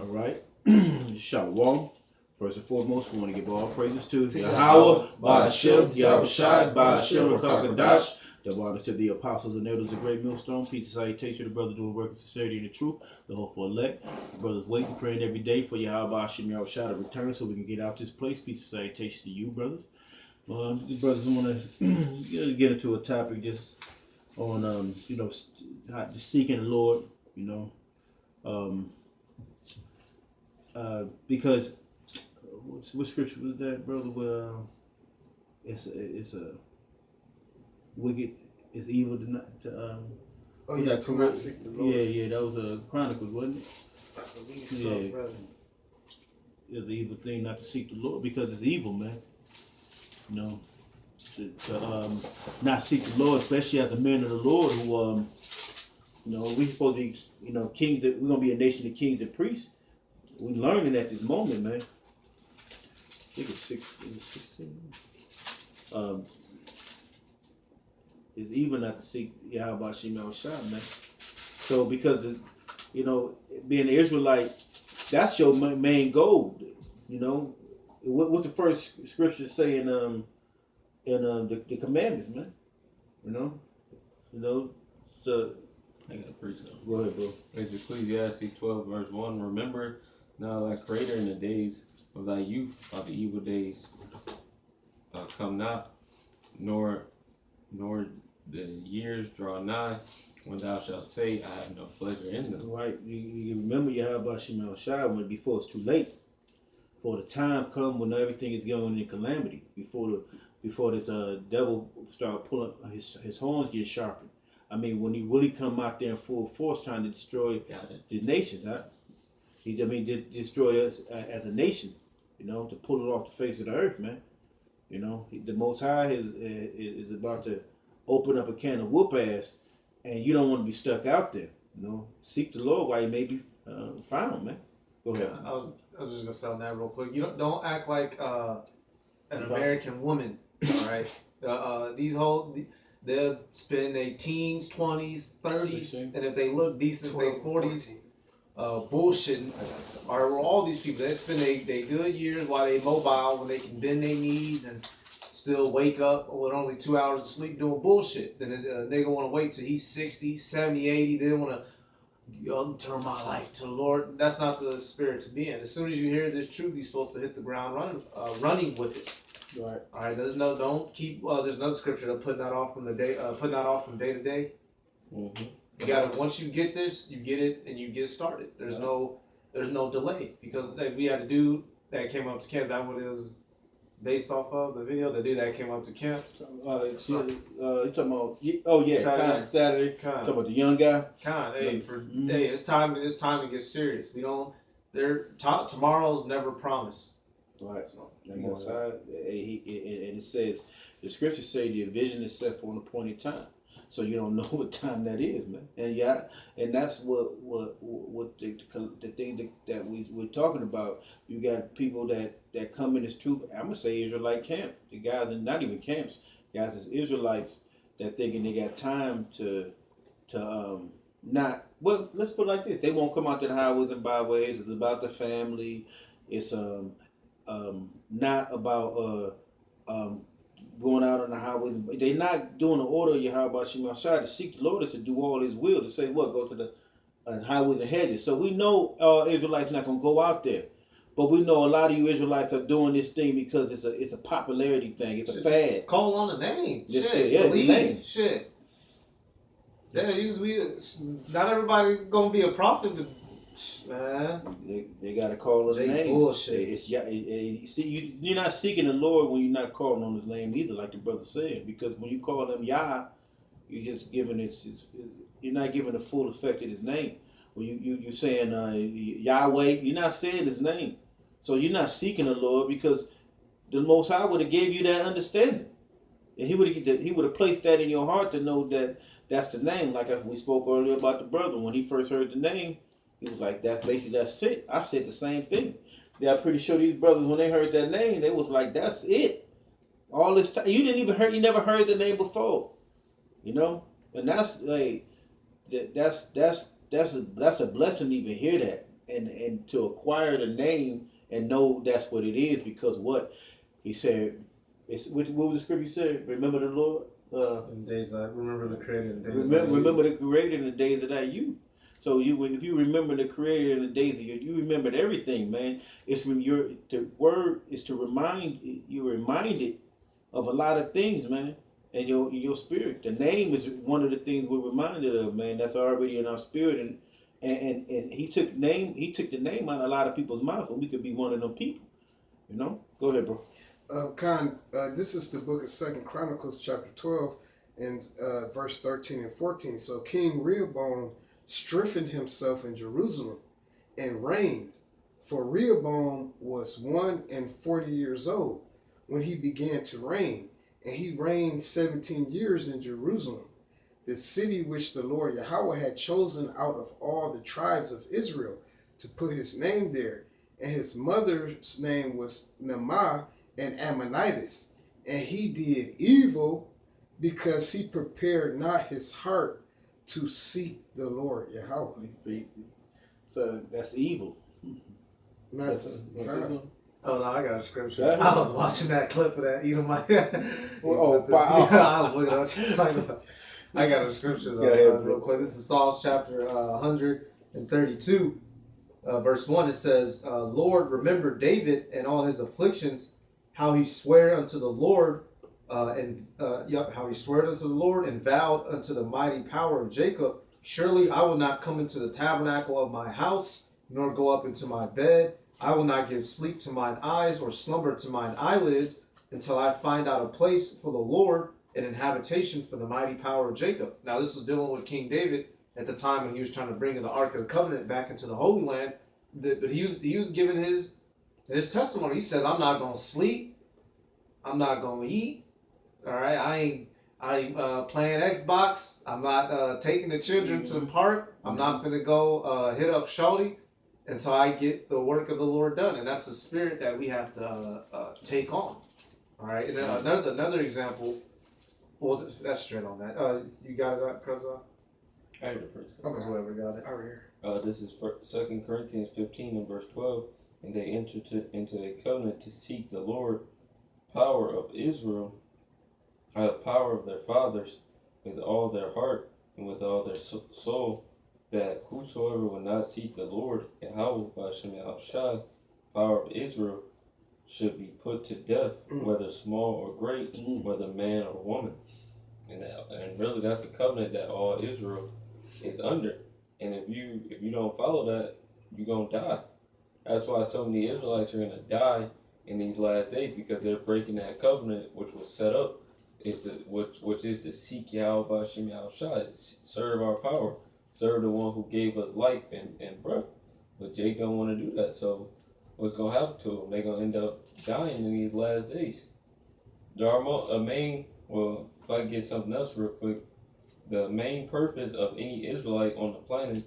All right. Shalom. First and foremost, we want to give all praises to Yahweh, Ba'ashem, Yahushai, Ba'ashem, Rakakadash. Double honors to the apostles and elders of Great Millstone. Peace and salutation to the brother doing work in sincerity and the truth. The hopeful elect. The brothers waiting, praying every day for Yahweh, Ba'ashem, Yahushai to return so we can get out this place. Peace and salutation to you, brothers. The brothers want to get into a topic just on, just seeking the Lord, because what scripture was that, brother? Well, it's a wicked, it's evil to not to to not seek the Lord. Yeah, that was a Chronicles, wasn't it? I believe so, brother. It's an evil thing not to seek the Lord because it's evil, man. To not seek the Lord, especially as the men of the Lord who we supposed to be, kings. We're gonna be a nation of kings and priests. We learning at this moment, man. I think it's 16. It's even not to seek Yahweh Shema Shah, man. So because being an Israelite, that's your main goal. What's the first scripture say in the commandments, man? So I got a preach. Go ahead, bro. It's Ecclesiastes 12, verse 1. Remember now thy creator in the days of thy youth, while the evil days come not, nor the years draw nigh, when thou shalt say, I have no pleasure in them. Right. You remember Yahweh Shema Shai when before it's too late. For the time come when everything is going in calamity. Before this devil start pulling his horns get sharpened. I mean, when he really come out there in full force trying to destroy the nations, destroy us as a nation, to pull it off the face of the earth, man. The Most High is about to open up a can of whoop ass, and you don't want to be stuck out there. Seek the Lord while you may be found, man. Go ahead. I was just gonna say on that real quick. You don't act like an American woman, all right? They'll spend their teens, 20s, 30s, and if they look decent, their 40s, bullshitting. Or all these people, they spend their good years while they mobile, when they can bend their knees and still wake up with only 2 hours of sleep doing bullshit. Then they gonna want to wait till he's 60, 70, 80. They don't want to turn my life to the Lord. That's not the spirit to be in. As soon as you hear this truth, you're supposed to hit the ground running with it. Right. All right. Don't keep. There's another scripture that putting that off from day to day. Mm-hmm. You gotta, once you get this, you get it and you get started. There's no delay, because we had to do that came up to camp. Is that what it was based off of the video? The dude that came up to camp. You talking about? Saturday. Talking about the young guy. It's time to get serious. Tomorrow's never promised. Right. And it says, the scriptures say the vision is set for an appointed time. So you don't know what time that is, man. And that's what the thing that we're talking about. You got people that come in this truth. I'm gonna say Israelite camp. The guys are not even camps. Guys is Israelites that thinking they got time to not. Well, let's put it like this: they won't come out to the highways and byways. It's about the family. It's not about going out on the highways. They're not doing the order of Yahweh Shema Shai. To seek the Lord is to do all His will. To say what? Go to the highways and hedges. So we know Israelites not gonna go out there, but we know a lot of you Israelites are doing this thing because it's a popularity thing. It's a fad. Call on the name. Believe. Name. Shit. Not everybody gonna be a prophet, but man, they got to call on the name. Bullshit. You're not seeking the Lord when you're not calling on His name either, like the brother said. Because when you call Him Yah, you're just giving you're not giving the full effect of His name. When you're saying Yahweh, you're not saying His name. So you're not seeking the Lord, because the Most High would have gave you that understanding, and He would have placed that in your heart to know that that's the name. Like we spoke earlier about the brother, when he first heard the name, he was like, that's it. I said the same thing. Yeah, I'm pretty sure these brothers, when they heard that name, they was like, that's it. All this time, you never heard the name before, and that's like, that's a blessing to even hear that. and to acquire the name and know that's what it is, because what he said, what was the scripture said? Remember the Lord. In days that remember the Creator. In days Remember the Creator in the days of thy youth. So if you remember the Creator in the days of you remembered everything, man. It's when the word is to remind you, reminded of a lot of things, man. And your spirit. The name is one of the things we're reminded of, man. That's already in our spirit, and he took the name out of a lot of people's mouths, and we could be one of them people. You know? Go ahead, bro. This is the book of 2 Chronicles chapter 12 and verse 13 and 14. So King Rehoboam strengthened himself in Jerusalem and reigned, for Rehoboam was 41 years old when he began to reign, and he reigned 17 years in Jerusalem, the city which the Lord Yahweh had chosen out of all the tribes of Israel to put his name there. And his mother's name was Naamah, and Ammonitis, and he did evil because he prepared not his heart to seek the Lord Yahweh. So that's evil. Oh no, I got a scripture. I was watching that clip of that Edomite. I was looking at you. I got a scripture though, real quick. This is Psalms chapter 132, verse 1. It says, Lord, remember David and all his afflictions, how he swore unto the Lord, how he swore unto the Lord and vowed unto the mighty power of Jacob, surely I will not come into the tabernacle of my house, nor go up into my bed. I will not give sleep to mine eyes, or slumber to mine eyelids, until I find out a place for the Lord, and an habitation for the mighty power of Jacob. Now this is dealing with King David at the time when he was trying to bring the Ark of the Covenant back into the Holy Land. But he was giving his testimony. He says, I'm not going to sleep. I'm not going to eat. All right. I ain't playing Xbox. I'm not taking the children to the park. I'm not going to go hit up Shawty until I get the work of the Lord done. And that's the spirit that we have to take on. All right. And then another example. Well, that's straight on that. You got it, President? I heard the person. Okay. Whoever got it. Over here. This is 2 Corinthians 15 and verse 12. And they entered into a covenant to seek the Lord, power of Israel, power of their fathers, with all their heart and with all their soul, that whosoever will not seek the Lord, Yahweh Bashem Shai, power of Israel, should be put to death, whether small or great, whether man or woman. And really, that's a covenant that all Israel is under. And if you don't follow that, you're gonna die. That's why so many Israelites are gonna die in these last days, because they're breaking that covenant which was set up, which is to seek Yahweh Bashem Shai, serve our power, serve the one who gave us life and breath. But Jake don't want to do that, so what's gonna happen to them? They're gonna end up dying in these last days. If I get something else real quick, the main purpose of any Israelite on the planet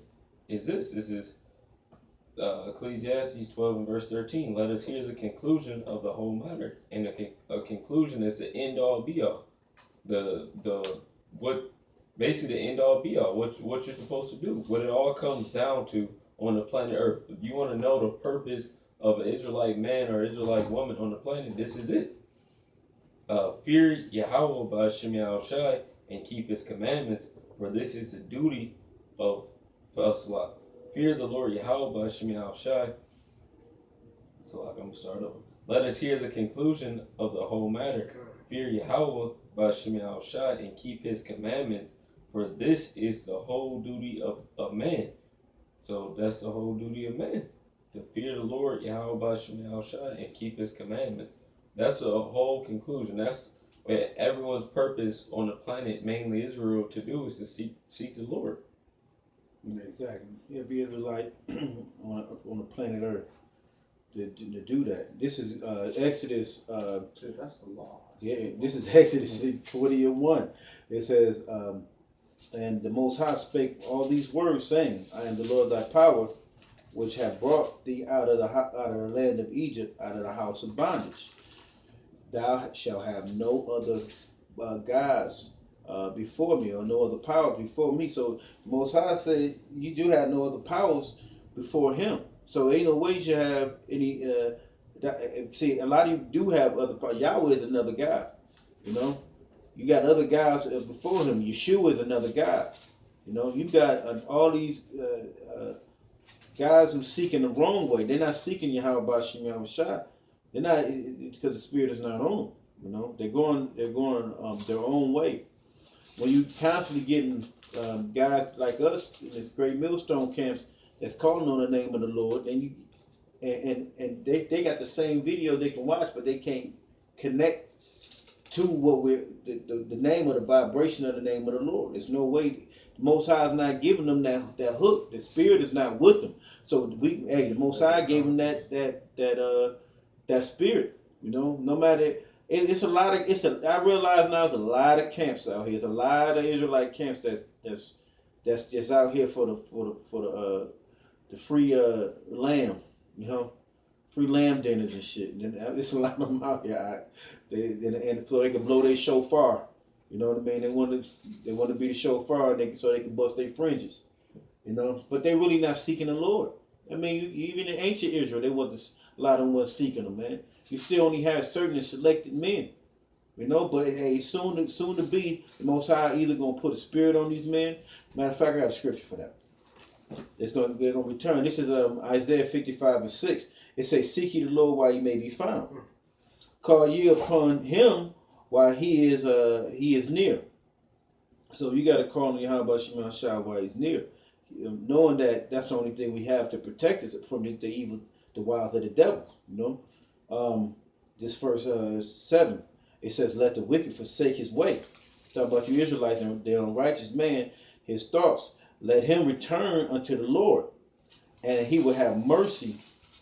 is this. This is Ecclesiastes 12 and verse 13. Let us hear the conclusion of the whole matter. And a conclusion is the end all be all. Basically the end all be all. What you're supposed to do. What it all comes down to on the planet Earth. If you want to know the purpose of an Israelite man or Israelite woman on the planet, this is it. Fear Yahweh Bashem Shai and keep his commandments, for this is the duty of us. Fear the Lord Yahweh Bashem Shai. So I'm gonna start over. Let us hear the conclusion of the whole matter. Fear Yahweh Bashem Shai and keep his commandments, for this is the whole duty of man. So that's the whole duty of man, to fear the Lord Yahweh Bashem Shai and keep his commandments. That's a whole conclusion. That's what everyone's purpose on the planet, mainly Israel, to do, is to seek the Lord. Exactly. Every Israelite on the planet Earth to do that. This is Exodus. Dude, that's the law. Yeah, this is Exodus 20 and 1. It says, and the Most High spake all these words, saying, I am the Lord thy power, which have brought thee out of the land of Egypt, out of the house of bondage. Thou shalt have no other gods before me, or no other powers before me. So Most High said, you do have no other powers before him. So ain't no way you should have any. See, a lot of you do have other. Yahweh is another God. You know, you got other guys before him. Yeshua is another God. You know, you got all these guys who seeking the wrong way. They're not seeking Yahweh Bashim Yahushua. They're not because the Spirit is not on them. You know, they're going their own way. When you constantly getting guys like us in this great millstone camps that's calling on the name of the Lord, and you and they got the same video they can watch, but they can't connect to what we're the name of the vibration of the name of the Lord. There's no way. The Most High is not giving them that hook. The Spirit is not with them. So the Most High gave them that Spirit. You know, no matter. It's a lot of. I realize now there's a lot of camps out here. There's a lot of Israelite camps that's just out here for the free lamb. You know, free lamb dinners and shit. And there's a lot of them out here. And so they can blow their shofar. You know what I mean? They want to be the shofar, so they can bust their fringes. You know, but they really not seeking the Lord. I mean, even in ancient Israel, a lot of them was seeking them, man. You still only had certain selected men. You know, but hey, soon to be, the Most High either gonna put a spirit on these men. Matter of fact, I got a scripture for that. They're gonna return. This is Isaiah 55:6. It says, "Seek ye the Lord while ye may be found. Call ye upon him while he is near." So you got to call on Yahweh Shema Shah while he's near, knowing that that's the only thing we have to protect us from the evil, the wiles of the devil. You know, this verse 7, it says, "Let the wicked forsake his way." Talk about you Israelites and the unrighteous man, his thoughts. Let him return unto the Lord, and he will have mercy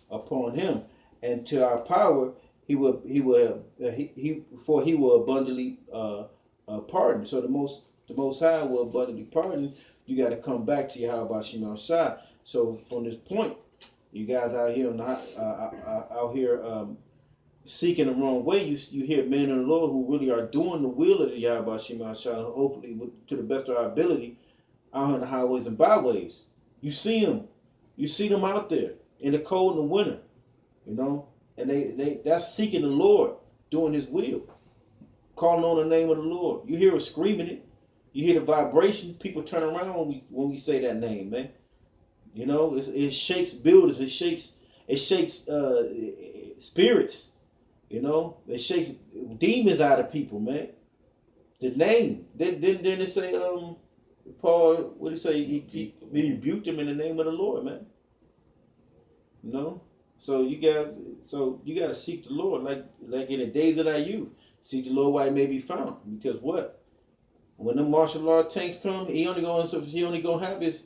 upon him, and to our power he will abundantly pardon. So the most High will abundantly pardon. You got to come back to Yahweh Shema Shai. So from this point, you guys out here seeking the wrong way. You hear men of the Lord who really are doing the will of the Yahweh Shema Shai, hopefully to the best of our ability, out on the highways and byways. You see them out there in the cold and the winter, you know, and that's seeking the Lord, doing His will, calling on the name of the Lord. You hear us screaming it, you hear the vibration. People turn around when we say that name, man. You know, it shakes buildings, it shakes spirits, you know, it shakes demons out of people, man. The name. Then it say Paul, what did he say? He rebuked him in the name of the Lord, man. You know? So you got to seek the Lord like in the days of our youth. Seek the Lord while he may be found. Because what? When the martial law tanks come, he only gonna have his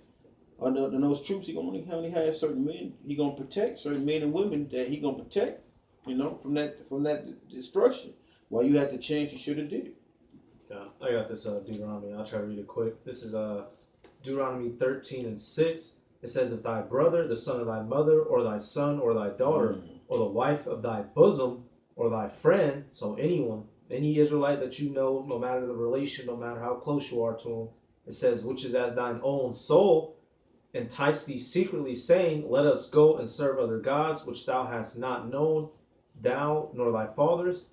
on those troops. He only have certain men. He gonna protect certain men and women that he gonna protect. You know, from that destruction. While you had the chance, you should have did it. Yeah, I got this Deuteronomy. I'll try to read it quick. This is Deuteronomy 13:6. It says, "If thy brother, the son of thy mother, or thy son, or thy daughter, or the wife of thy bosom, or thy friend," so anyone, any Israelite that you know, no matter the relation, no matter how close you are to him, it says, "which is as thine own soul, entice thee secretly, saying, Let us go and serve other gods, which thou hast not known, thou nor thy fathers.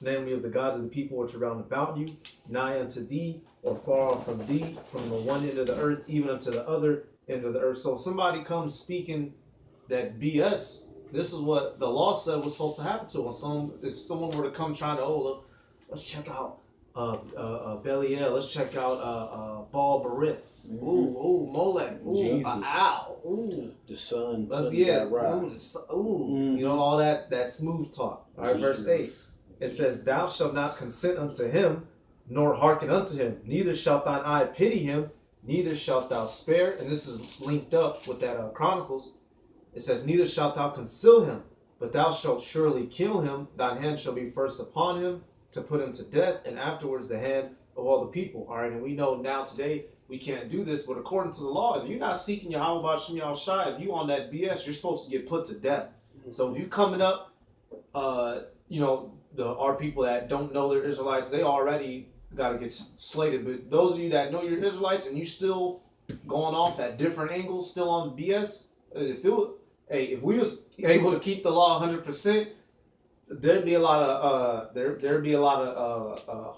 Then we have the gods of the people which are round about you, nigh unto thee, or far off from thee, from the one end of the earth, even unto the other end of the earth." So somebody comes speaking that BS. This is what the law said was supposed to happen to them. If someone were to come trying to, look, let's check out Belial, let's check out Baal Berith. Ooh, Molech. Ooh, ow. Ooh. The sun. You know, all that smooth talk. All right, verse 8. It says, "Thou shalt not consent unto him, nor hearken unto him. Neither shalt thine eye pity him, neither shalt thou spare." And this is linked up with that Chronicles. It says, "Neither shalt thou conceal him, but thou shalt surely kill him. Thine hand shall be first upon him to put him to death, and afterwards the hand of all the people." All right, and we know now today we can't do this, but according to the law, if you're not seeking Yahweh B'Shem Yahushai, if you on that BS, you're supposed to get put to death. So if you coming up, you know, our people that don't know they're Israelites, they already got to get slated. But those of you that know you're Israelites and you still going off at different angles, still on BS, if hey, if we was able to keep the law 100%, there'd be a lot of there'd be a lot of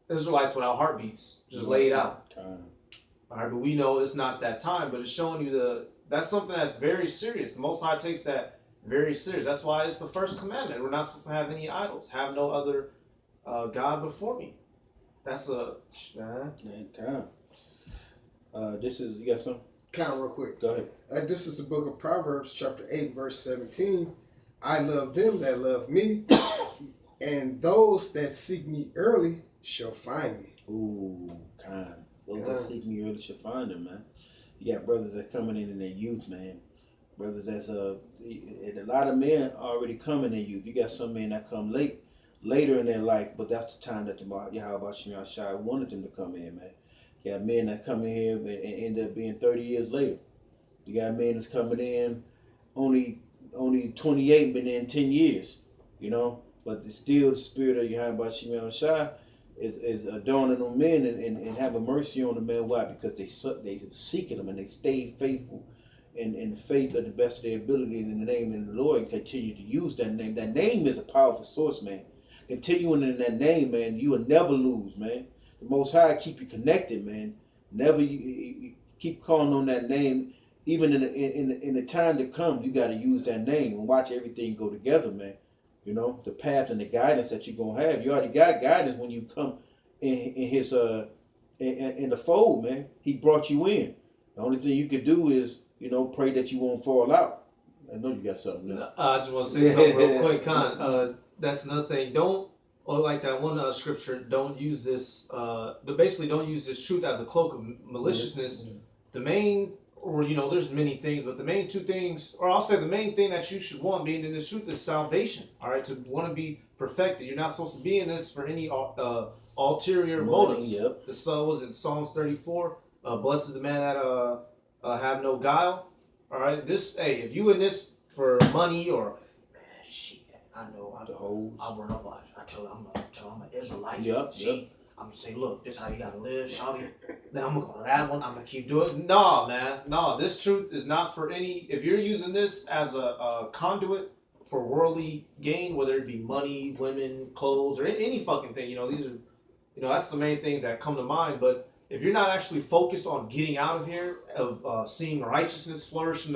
Israelites without heartbeats just laid out. All right, but we know it's not that time. But it's showing you that's something that's very serious. The Most High takes that very serious. That's why it's the first commandment. We're not supposed to have any idols. Have no other God before me. That's this is, you got something? Count real quick. Go ahead. This is the book of Proverbs, chapter 8, verse 17. I love them that love me, and those that seek me early shall find me. Ooh, those that seek me early shall find them, man. You got brothers that coming in their youth, man. Brothers that's and a lot of men already come in their youth. You got some men that come later in their life, but that's the time that the Yahweh Shem Shai wanted them to come in, man. You got men that come in here and end up being 30 years later. You got men that's coming in only 28, been in 10 years, you know. But it's still the spirit of Yahweh Shem Shai is adorning on men and having mercy on the men. Why? Because they seeking them and they stay faithful in the faith of the best of their ability in the name of the Lord and continue to use that name. That name is a powerful source, man. Continuing in that name, man, you will never lose, man. The Most High keep you connected, man. Never you keep calling on that name. Even in the time to come, you got to use that name and watch everything go together, man. You know, the path and the guidance that you're gonna have. You already got guidance when you come in his in the fold, man. He brought you in. The only thing you could do is, you know, pray that you won't fall out. I know you got something there. I just want to say something real quick, Khan. That's another thing. Like that one scripture, don't use this, basically don't use this truth as a cloak of maliciousness. Mm-hmm. The main, or, you know, there's many things, but the main two things, or I'll say the main thing that you should want being in this truth is salvation, all right? To want to be perfected. You're not supposed to be in this for any ulterior motives. Yep. The was in Psalms 34, blessed is the man that have no guile, all right? If you in this for money or, shit, I know. I run up. I tell I'm an Israelite. Yep. I'm gonna say, look, this is how you gotta live, shawty. Now I'm gonna go to that one. I'm gonna keep doing it. No, man. No, this truth is not for any. If you're using this as a conduit for worldly gain, whether it be money, women, clothes, or any fucking thing, you know, these are, you know, that's the main things that come to mind. But if you're not actually focused on getting out of here, of seeing righteousness flourish in the